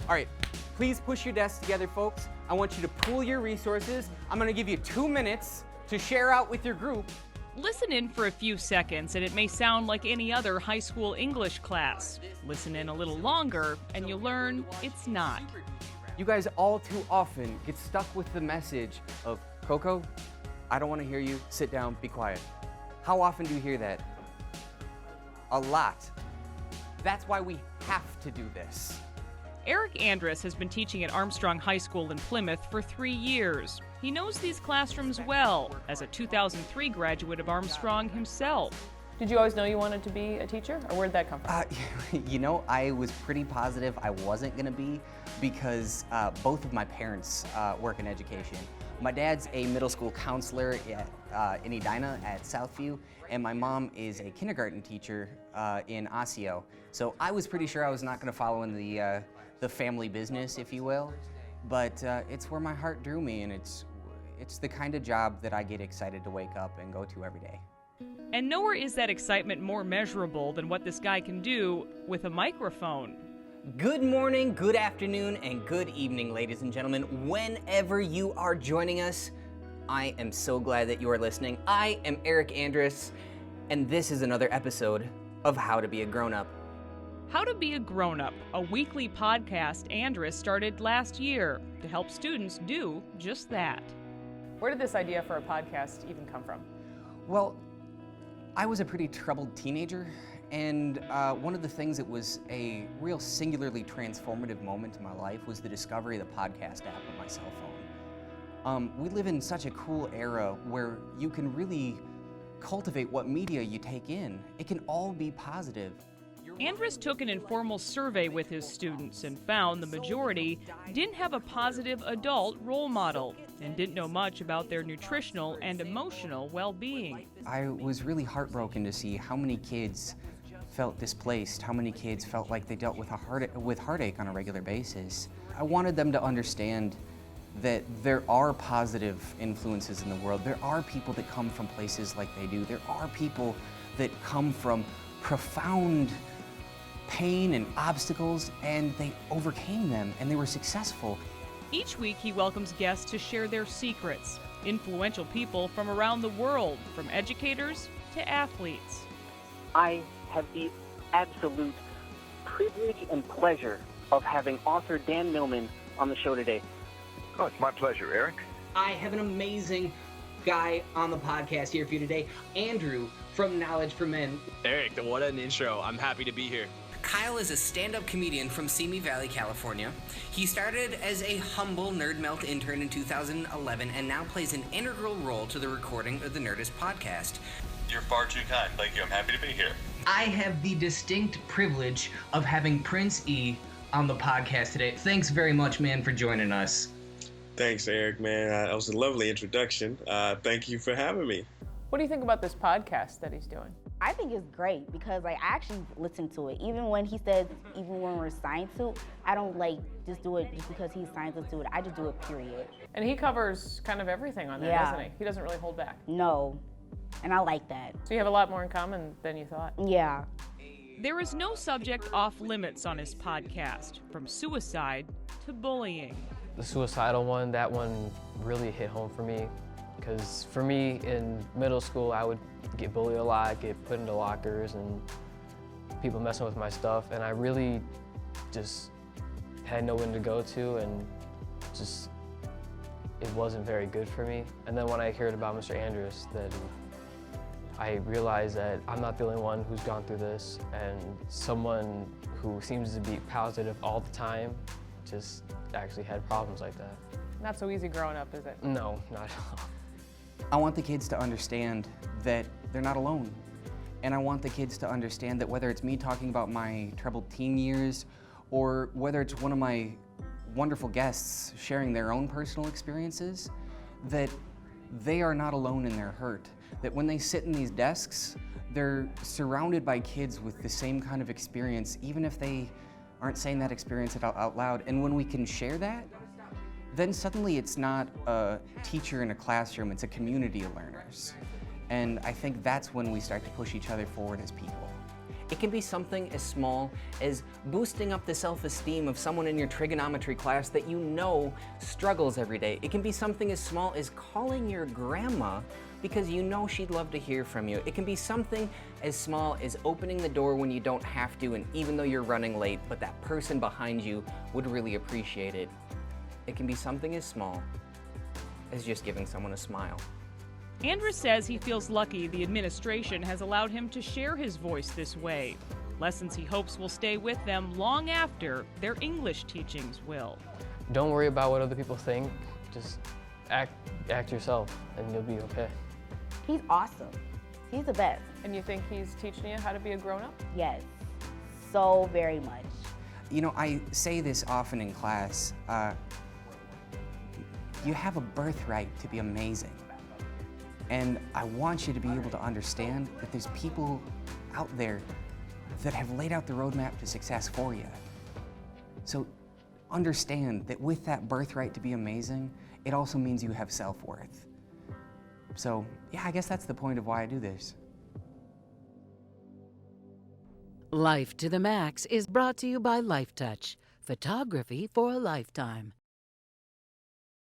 All right, please push your desks together, folks. I want you to pool your resources. I'm gonna give you 2 minutes to share out with your group. Listen in for a few seconds and it may sound like any other high school English class. Listen in a little longer and you'll learn it's not. You guys all too often get stuck with the message of, Coco, I don't want to hear you, sit down, be quiet. How often do you hear that? A lot. That's why we have to do this. Erik Andress has been teaching at Armstrong High School in Plymouth for 3 years. He knows these classrooms well, as a 2003 graduate of Armstrong himself. Did you always know you wanted to be a teacher, or where did that come from? You know, I was pretty positive I wasn't going to be because both of my parents work in education. My dad's a middle school counselor in Edina at Southview, and my mom is a kindergarten teacher in Osseo. So I was pretty sure I was not going to follow in the family business, if you will, but it's where my heart drew me, and it's the kind of job that I get excited to wake up and go to every day. And nowhere is that excitement more measurable than what this guy can do with a microphone. Good morning, good afternoon, and good evening, ladies and gentlemen. Whenever you are joining us, I am so glad that you are listening. I am Erik Andress, and this is another episode of How to Be a Grown-Up. How to Be a Grown-Up, a weekly podcast Andress started last year to help students do just that. Where did this idea for a podcast even come from? Well, I was a pretty troubled teenager, and one of the things that was a real singularly transformative moment in my life was the discovery of the podcast app on my cell phone. We live in such a cool era where you can really cultivate what media you take in. It can all be positive. Andress took an informal survey with his students and found the majority didn't have a positive adult role model and didn't know much about their nutritional and emotional well-being. I was really heartbroken to see how many kids felt displaced, how many kids felt like they dealt with heartache on a regular basis. I wanted them to understand that there are positive influences in the world. There are people that come from places like they do. There are people that come from profound pain and obstacles, and they overcame them, and they were successful. Each week, he welcomes guests to share their secrets. Influential people from around the world, from educators to athletes. I have the absolute privilege and pleasure of having author Dan Millman on the show today. Oh, it's my pleasure, Erik. I have an amazing guy on the podcast here for you today, Andrew from Knowledge for Men. Erik, what an intro. I'm happy to be here. Kyle is a stand-up comedian from Simi Valley, California. He started as a humble Nerd Melt intern in 2011 and now plays an integral role to the recording of the Nerdist podcast. You're far too kind. Thank you. I'm happy to be here. I have the distinct privilege of having Prince E on the podcast today. Thanks very much, man, for joining us. Thanks, Erik, man. That was a lovely introduction. Thank you for having me. What do you think about this podcast that he's doing? I think it's great because I actually listen to it. Even when he says, even when we're signed to, I don't just do it just because he signs us to it. I just do it, period. And he covers kind of everything on there, doesn't he? He doesn't really hold back. No, and I like that. So you have a lot more in common than you thought. Yeah. There is no subject off limits on his podcast, from suicide to bullying. The suicidal one, that one really hit home for me. Because for me, in middle school, I would get bullied a lot, get put into lockers, and people messing with my stuff, and I really just had no one to go to, and just, it wasn't very good for me. And then when I heard about Mr. Andress, then I realized that I'm not the only one who's gone through this, and someone who seems to be positive all the time just actually had problems like that. Not so easy growing up, is it? No, not at all. I want the kids to understand that they're not alone. And I want the kids to understand that whether it's me talking about my troubled teen years or whether it's one of my wonderful guests sharing their own personal experiences, that they are not alone in their hurt. That when they sit in these desks, they're surrounded by kids with the same kind of experience, even if they aren't saying that experience out loud. And when we can share that, then suddenly it's not a teacher in a classroom, it's a community of learners. And I think that's when we start to push each other forward as people. It can be something as small as boosting up the self-esteem of someone in your trigonometry class that you know struggles every day. It can be something as small as calling your grandma because you know she'd love to hear from you. It can be something as small as opening the door when you don't have to, and even though you're running late, but that person behind you would really appreciate it. It can be something as small as just giving someone a smile. Andress says he feels lucky the administration has allowed him to share his voice this way. Lessons he hopes will stay with them long after their English teachings will. Don't worry about what other people think. Just act yourself, and you'll be okay. He's awesome. He's the best. And you think he's teaching you how to be a grown-up? Yes, so very much. You know, I say this often in class. You have a birthright to be amazing. And I want you to be able to understand that there's people out there that have laid out the roadmap to success for you. So understand that with that birthright to be amazing, it also means you have self-worth. So yeah, I guess that's the point of why I do this. Life to the Max is brought to you by Lifetouch, photography for a lifetime.